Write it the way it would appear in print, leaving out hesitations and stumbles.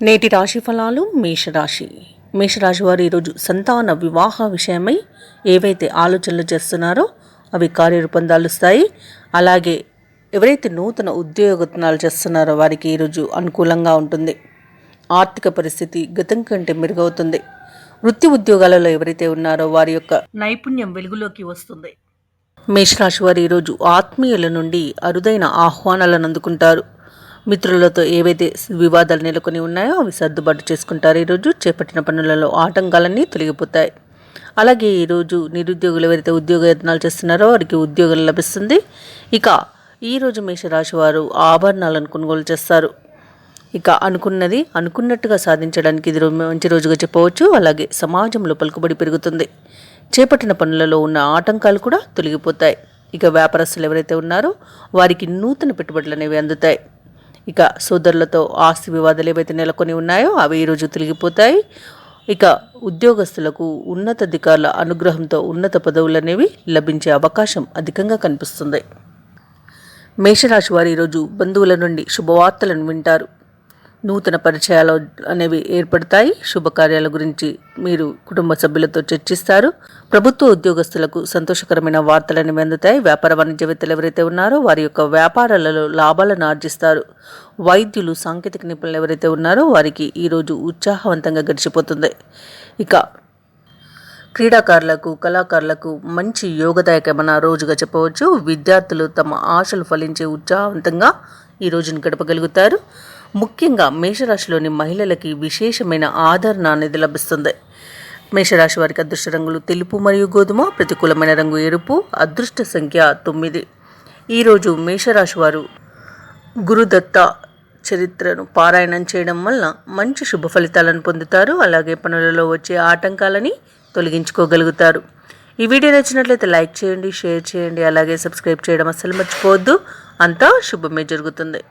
నేటి రాశి ఫలాలు. మేషరాశి వారు ఈరోజు సంతాన వివాహ విషయమై ఏవైతే ఆలోచనలు చేస్తున్నారో అవి కార్యరూపం దాలుస్తాయి. అలాగే ఎవరైతే నూతన ఉద్యోగత్నాలు చేస్తున్నారో వారికి ఈరోజు అనుకూలంగా ఉంటుంది. ఆర్థిక పరిస్థితి గతం కంటే మెరుగవుతుంది. వృత్తి ఉద్యోగాలలో ఎవరైతే ఉన్నారో వారి యొక్క నైపుణ్యం వెలుగులోకి వస్తుంది. మేషరాశి వారు ఈరోజు ఆత్మీయుల నుండి అరుదైన ఆహ్వానాలను అందుకుంటారు. మిత్రులతో ఏవైతే వివాదాలు నెలకొని ఉన్నాయో అవి సర్దుబాటు చేసుకుంటారు. ఈరోజు చేపట్టిన పనులలో ఆటంకాలన్నీ తొలగిపోతాయి. అలాగే ఈరోజు నిరుద్యోగులు ఎవరైతే ఉద్యోగ యత్నాలు చేస్తున్నారో వారికి ఉద్యోగం లభిస్తుంది. ఇక ఈరోజు మేషరాశి వారు ఆభరణాలను కొనుగోలు చేస్తారు. ఇక అనుకున్నది అనుకున్నట్టుగా సాధించడానికి ఇది మంచి రోజుగా చెప్పవచ్చు. అలాగే సమాజంలో పలుకుబడి పెరుగుతుంది. చేపట్టిన పనులలో ఉన్న ఆటంకాలు కూడా తొలగిపోతాయి. ఇక వ్యాపారస్తులు ఎవరైతే ఉన్నారో వారికి నూతన పెట్టుబడులు అనేవి అందుతాయి. ఇక సోదరులతో ఆస్తి వివాదాలు ఏవైతే నెలకొని ఉన్నాయో అవి ఈరోజు తొలగిపోతాయి. ఇక ఉద్యోగస్తులకు ఉన్నతాధికారుల అనుగ్రహంతో ఉన్నత పదవులు అనేవి లభించే అవకాశం అధికంగా కనిపిస్తుంది. మేషరాశి వారు ఈరోజు బంధువుల నుండి శుభవార్తలను వింటారు. నూతన పరిచయాలు అనేవి ఏర్పడతాయి. శుభకార్యాల గురించి మీరు కుటుంబ సభ్యులతో చర్చిస్తారు. ప్రభుత్వ ఉద్యోగస్తులకు సంతోషకరమైన వార్తలు అనేవి అందుతాయి. వ్యాపార వాణిజ్యవేత్తలు ఎవరైతే ఉన్నారో వారి యొక్క వ్యాపారాలలో లాభాలను ఆర్జిస్తారు. వైద్యులు, సాంకేతిక నిపుణులు ఎవరైతే ఉన్నారో వారికి ఈరోజు ఉత్సాహవంతంగా గడిచిపోతుంది. ఇక క్రీడాకారులకు, కళాకారులకు మంచి యోగదాయకమైన రోజుగా చెప్పవచ్చు. విద్యార్థులు తమ ఆశలు ఫలించే ఉత్సాహవంతంగా ఈ రోజును గడపగలుగుతారు. ముఖ్యంగా మేషరాశిలోని మహిళలకి విశేషమైన ఆదరణ అనేది లభిస్తుంది. మేషరాశి వారికి అదృష్ట రంగులు తెలుపు మరియు గోధుమ, ప్రతికూలమైన రంగు ఎరుపు, అదృష్ట సంఖ్య 9. ఈరోజు మేషరాశి వారు గురుదత్త చరిత్రను పారాయణం చేయడం వల్ల మంచి శుభ ఫలితాలను పొందుతారు. అలాగే పనులలో వచ్చే ఆటంకాలని తొలగించుకోగలుగుతారు. ఈ వీడియో నచ్చినట్లయితే లైక్ చేయండి, షేర్ చేయండి, అలాగే సబ్స్క్రైబ్ చేయడం అస్సలు మర్చిపోవద్దు. అంతా శుభమే జరుగుతుంది.